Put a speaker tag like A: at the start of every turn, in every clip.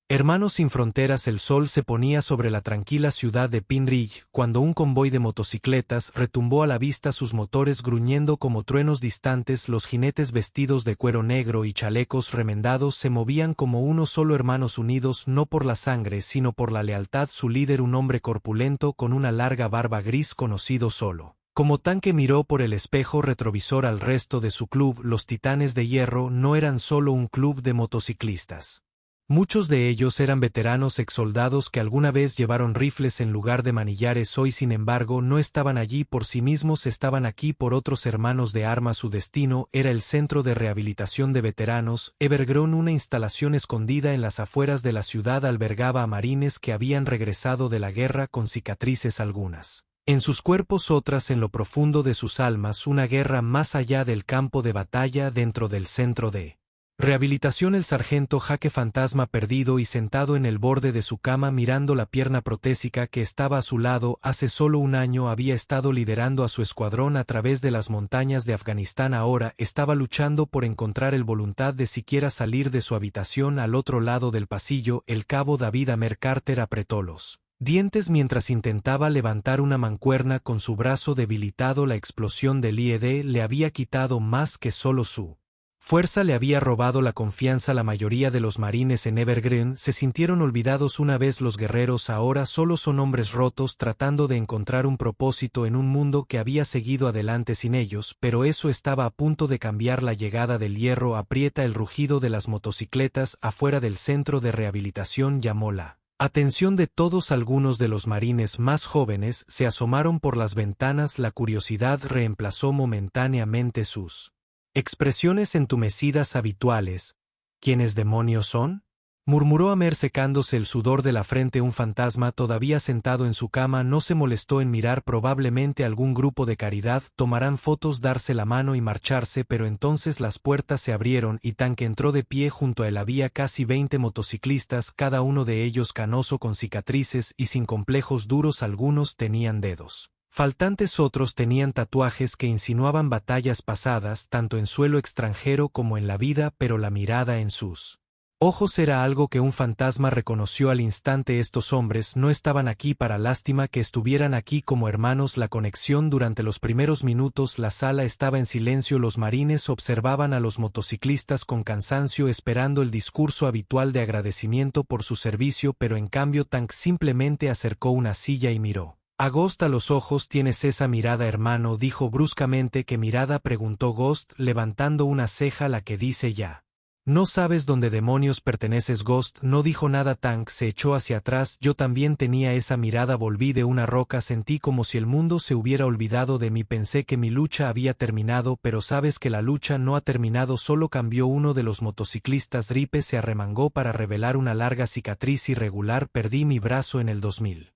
A: Hermanos sin fronteras. El sol se ponía sobre la tranquila ciudad de Pine Ridge cuando un convoy de motocicletas retumbó a la vista, sus motores gruñendo como truenos distantes. Los jinetes vestidos de cuero negro y chalecos remendados se movían como uno solo, hermanos unidos no por la sangre sino por la lealtad. Su líder, un hombre corpulento con una larga barba gris, conocido solo como Tank, miró por el espejo retrovisor al resto de su club. Los Titanes de Hierro no eran solo un club de motociclistas. Muchos de ellos eran veteranos exsoldados que alguna vez llevaron rifles en lugar de manillares. Hoy, sin embargo, no estaban allí por sí mismos, estaban aquí por otros hermanos de armas. Su destino era el centro de rehabilitación de veteranos Evergreen, una instalación escondida en las afueras de la ciudad. Albergaba a marines que habían regresado de la guerra con cicatrices, algunas en sus cuerpos, otras en lo profundo de sus almas. Una guerra más allá del campo de batalla, dentro del centro de rehabilitación. El sargento Jake Fantasma, perdido y sentado en el borde de su cama mirando la pierna protésica que estaba a su lado. Hace solo un año había estado liderando a su escuadrón a través de las montañas de Afganistán. Ahora estaba luchando por encontrar el voluntad de siquiera salir de su habitación. Al otro lado del pasillo, el cabo David Amer Carter apretó los dientes mientras intentaba levantar una mancuerna con su brazo debilitado. La explosión del IED le había quitado más que solo su fuerza, le había robado la confianza. La mayoría de los marines en Evergreen se sintieron olvidados una vez. Los guerreros ahora solo son hombres rotos tratando de encontrar un propósito en un mundo que había seguido adelante sin ellos, pero eso estaba a punto de cambiar. La llegada del hierro aprieta. El rugido de las motocicletas afuera del centro de rehabilitación llamó la atención de todos. Algunos de los marines más jóvenes se asomaron por las ventanas. La curiosidad reemplazó momentáneamente sus expresiones entumecidas habituales. ¿Quiénes demonios son?, murmuró Amer secándose el sudor de la frente. Un fantasma todavía sentado en su cama no se molestó en mirar. Probablemente algún grupo de caridad, tomarán fotos, darse la mano y marcharse. Pero entonces las puertas se abrieron y Tank entró. De pie junto a él había casi 20 motociclistas, cada uno de ellos canoso, con cicatrices y sin complejos duros. Algunos tenían dedos faltantes, otros tenían tatuajes que insinuaban batallas pasadas, tanto en suelo extranjero como en la vida, pero la mirada en sus ojos era algo que un fantasma reconoció al instante. Estos hombres no estaban aquí para lástima que estuvieran aquí como hermanos. La conexión. Durante los primeros minutos la sala estaba en silencio. Los marines observaban a los motociclistas con cansancio, esperando el discurso habitual de agradecimiento por su servicio, pero en cambio Tank simplemente acercó una silla y miró a Ghost a los ojos. ¿Tienes esa mirada, hermano?, dijo bruscamente. ¿Qué mirada?, preguntó Ghost, levantando una ceja. La que dice ya. No sabes dónde demonios perteneces. Ghost no dijo nada. Tank se echó hacia atrás. Yo también tenía esa mirada. Volví de una roca. Sentí como si el mundo se hubiera olvidado de mí. Pensé que mi lucha había terminado, pero sabes que la lucha no ha terminado, solo cambió. Uno de los motociclistas Ripe se arremangó para revelar una larga cicatriz irregular. Perdí mi brazo en el 2007.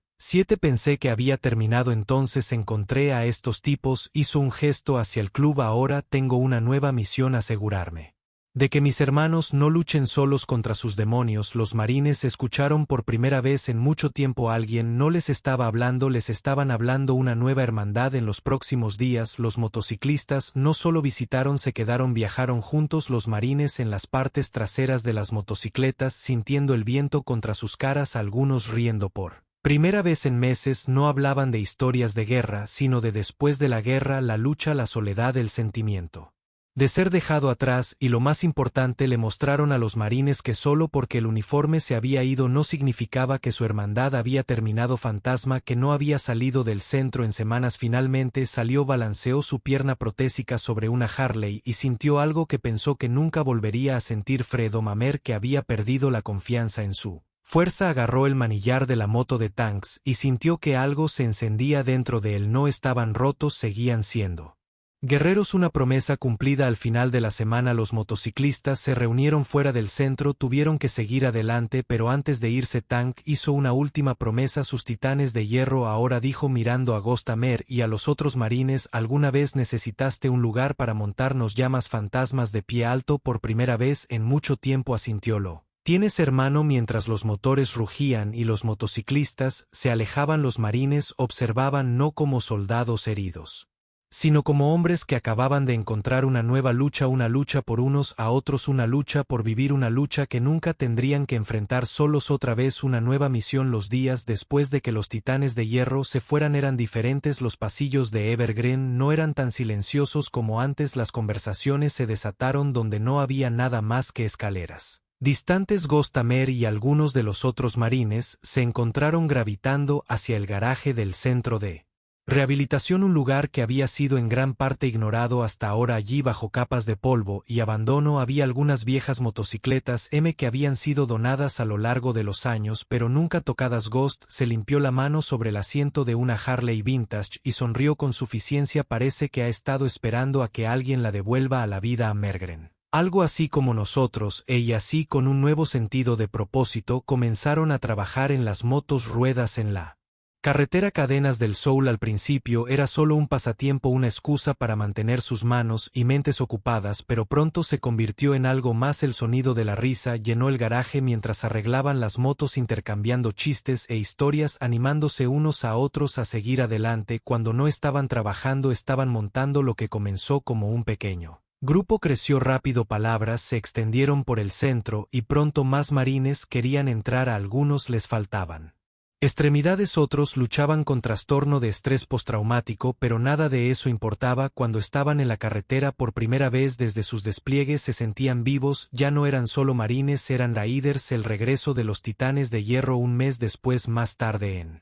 A: Pensé que había terminado, entonces encontré a estos tipos. Hizo un gesto hacia el club. Ahora tengo una nueva misión: asegurarme de que mis hermanos no luchen solos contra sus demonios. Los marines escucharon por primera vez en mucho tiempo. Alguien no les estaba hablando, les estaban hablando. Una nueva hermandad. En los próximos días los motociclistas no solo visitaron, se quedaron, viajaron juntos. Los marines en las partes traseras de las motocicletas, sintiendo el viento contra sus caras, algunos riendo por primera vez en meses. No hablaban de historias de guerra, sino de después de la guerra, la lucha, la soledad, el sentimiento de ser dejado atrás. Y lo más importante, le mostraron a los marines que solo porque el uniforme se había ido no significaba que su hermandad había terminado. Fantasma, que no había salido del centro en semanas, finalmente salió. Balanceó su pierna protésica sobre una Harley y sintió algo que pensó que nunca volvería a sentir. Fredo Mamer, que había perdido la confianza en su fuerza, agarró el manillar de la moto de Tanks y sintió que algo se encendía dentro de él. No estaban rotos, seguían siendo guerreros. Una promesa cumplida. Al final de la semana los motociclistas se reunieron fuera del centro. Tuvieron que seguir adelante, pero antes de irse Tank hizo una última promesa: sus titanes de hierro. Ahora, dijo mirando a Ghost Amer y a los otros marines, ¿alguna vez necesitaste un lugar para montar? Nos llamas fantasmas. De pie alto por primera vez en mucho tiempo, asintiólo tienes, hermano. Mientras los motores rugían y los motociclistas se alejaban, los marines observaban no como soldados heridos, sino como hombres que acababan de encontrar una nueva lucha, una lucha por unos a otros, una lucha por vivir, una lucha que nunca tendrían que enfrentar solos otra vez, una nueva misión. Los días después de que los titanes de hierro se fueran eran diferentes, los pasillos de Evergreen no eran tan silenciosos como antes, las conversaciones se desataron donde no había nada más que escaleras distantes. Ghostamer y algunos de los otros marines se encontraron gravitando hacia el garaje del centro de rehabilitación, un lugar que había sido en gran parte ignorado hasta ahora. Allí, bajo capas de polvo y abandono, había algunas viejas motocicletas que habían sido donadas a lo largo de los años pero nunca tocadas. Ghost se limpió la mano sobre el asiento de una Harley vintage y sonrió con suficiencia. Parece que ha estado esperando a que alguien la devuelva a la vida a Mergren. Algo así como nosotros, y así, con un nuevo sentido de propósito, comenzaron a trabajar en las motos ruedas en la carretera. Cadenas del Soul al principio era solo un pasatiempo, una excusa para mantener sus manos y mentes ocupadas, pero pronto se convirtió en algo más. El sonido de la risa llenó el garaje mientras arreglaban las motos, intercambiando chistes e historias, animándose unos a otros a seguir adelante. Cuando no estaban trabajando, estaban montando. Lo que comenzó como un pequeño grupo creció rápido, palabras se extendieron por el centro y pronto más marines querían entrar. A algunos les faltaban extremidades, otros luchaban con trastorno de estrés postraumático, pero nada de eso importaba. Cuando estaban en la carretera por primera vez desde sus despliegues se sentían vivos, ya no eran solo marines, eran raiders. El regreso de los titanes de hierro un mes después. Más tarde, en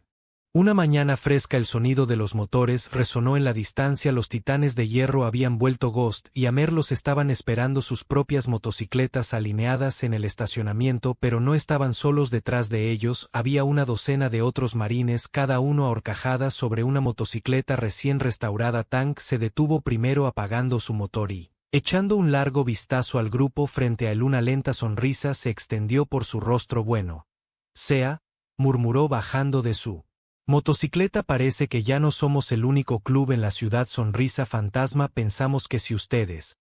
A: una mañana fresca, el sonido de los motores resonó en la distancia. Los titanes de hierro habían vuelto. Ghost y Amer los estaban esperando, sus propias motocicletas alineadas en el estacionamiento, pero no estaban solos. Detrás de ellos había una docena de otros marines, cada uno a horcajadas sobre una motocicleta recién restaurada. Tank se detuvo primero, apagando su motor y echando un largo vistazo al grupo frente a él. Una lenta sonrisa se extendió por su rostro. Bueno, sea, murmuró bajando de su motocicleta, parece que ya no somos el único club en la ciudad. Sonrisa fantasma. Pensamos que si ustedes,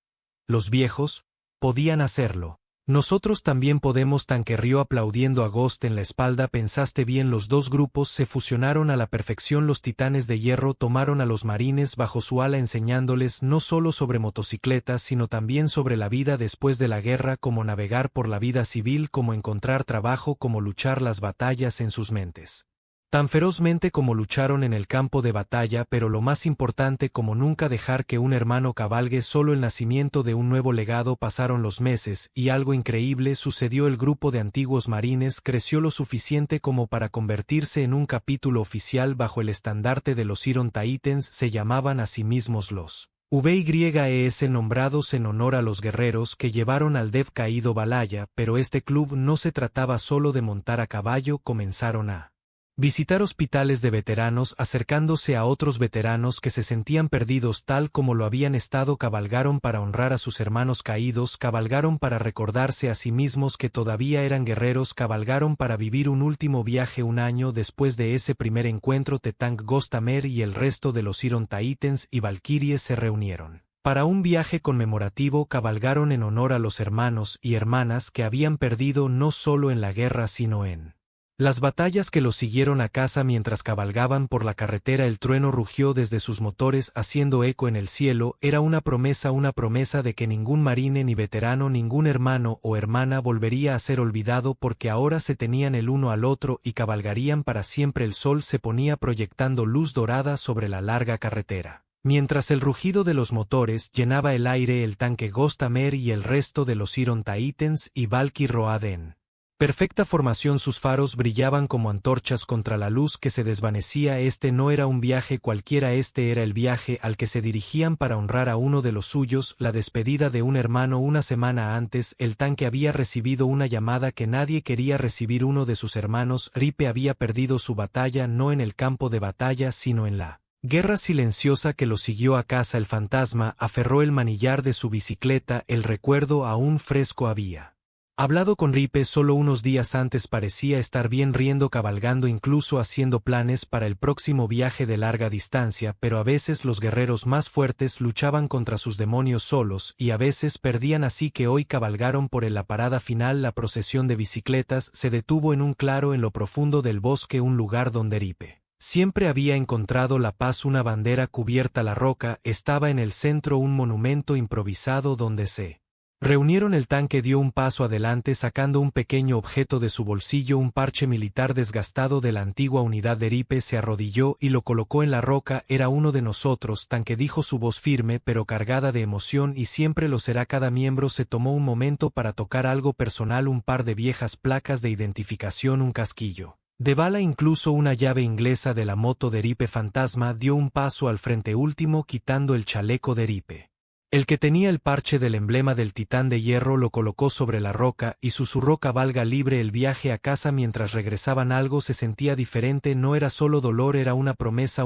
A: los viejos, podían hacerlo, nosotros también podemos. Tanque rió aplaudiendo a Ghost en la espalda. Pensaste bien. Los dos grupos se fusionaron a la perfección. Los titanes de hierro tomaron a los marines bajo su ala, enseñándoles no solo sobre motocicletas sino también sobre la vida después de la guerra, cómo navegar por la vida civil, cómo encontrar trabajo, cómo luchar las batallas en sus mentes tan ferozmente como lucharon en el campo de batalla, pero lo más importante, como nunca dejar que un hermano cabalgue solo. El nacimiento de un nuevo legado. Pasaron los meses y algo increíble sucedió. El grupo de antiguos marines creció lo suficiente como para convertirse en un capítulo oficial bajo el estandarte de los Iron Titans. Se llamaban a sí mismos los VYES, nombrados en honor a los guerreros que llevaron al Dev caído Valhalla, pero este club no se trataba solo de montar a caballo. Comenzaron a visitar hospitales de veteranos, acercándose a otros veteranos que se sentían perdidos tal como lo habían estado. Cabalgaron para honrar a sus hermanos caídos, cabalgaron para recordarse a sí mismos que todavía eran guerreros, cabalgaron para vivir un último viaje. Un año después de ese primer encuentro, Tank, Ghostamer y el resto de los Iron Titans y Valkyries se reunieron para un viaje conmemorativo. Cabalgaron en honor a los hermanos y hermanas que habían perdido no solo en la guerra sino en las batallas que los siguieron a casa. Mientras cabalgaban por la carretera, el trueno rugió desde sus motores haciendo eco en el cielo. Era una promesa de que ningún marine ni veterano, ningún hermano o hermana volvería a ser olvidado, porque ahora se tenían el uno al otro y cabalgarían para siempre. El sol se ponía proyectando luz dorada sobre la larga carretera. Mientras el rugido de los motores llenaba el aire, el tanque Ghostamer y el resto de los Iron Titans y Valky Road perfecta formación, sus faros brillaban como antorchas contra la luz que se desvanecía. Este no era un viaje cualquiera, este era el viaje al que se dirigían para honrar a uno de los suyos, la despedida de un hermano. Una semana antes, el tanque había recibido una llamada que nadie quería recibir. Uno de sus hermanos, Ripe, había perdido su batalla, no en el campo de batalla sino en la guerra silenciosa que lo siguió a casa. El fantasma aferró el manillar de su bicicleta, el recuerdo aún fresco. Había hablado con Ripe solo unos días antes, parecía estar bien, riendo, cabalgando, incluso haciendo planes para el próximo viaje de larga distancia, pero a veces los guerreros más fuertes luchaban contra sus demonios solos y a veces perdían, así que hoy cabalgaron por la parada final. La procesión de bicicletas se detuvo en un claro en lo profundo del bosque, un lugar donde Ripe Siempre había encontrado la paz una bandera cubierta la roca, estaba en el centro un monumento improvisado donde se reunieron. El tanque dio un paso adelante sacando un pequeño objeto de su bolsillo, un parche militar desgastado de la antigua unidad de Eripe, se arrodilló y lo colocó en la roca. Era uno de nosotros, tanque, dijo su voz firme pero cargada de emoción, y siempre lo será. Cada miembro se tomó un momento para tocar algo personal, un par de viejas placas de identificación, un casquillo de bala, incluso una llave inglesa de la moto de Eripe fantasma. Dio un paso al frente, último, quitando el chaleco de Eripe. El que tenía el parche del emblema del titán de hierro lo colocó sobre la roca y susurró: cabalga libre. El viaje a casa mientras regresaban algo se sentía diferente, no era solo dolor, era una promesa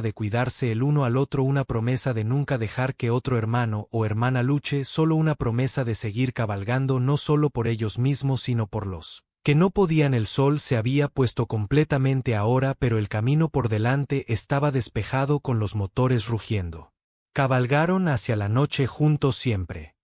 A: de cuidarse el uno al otro, una promesa de nunca dejar que otro hermano o hermana luche, solo una promesa de seguir cabalgando, no solo por ellos mismos sino por los que no podían. El sol se había puesto completamente ahora, pero el camino por delante estaba despejado con los motores rugiendo. Cabalgaron hacia la noche juntos siempre.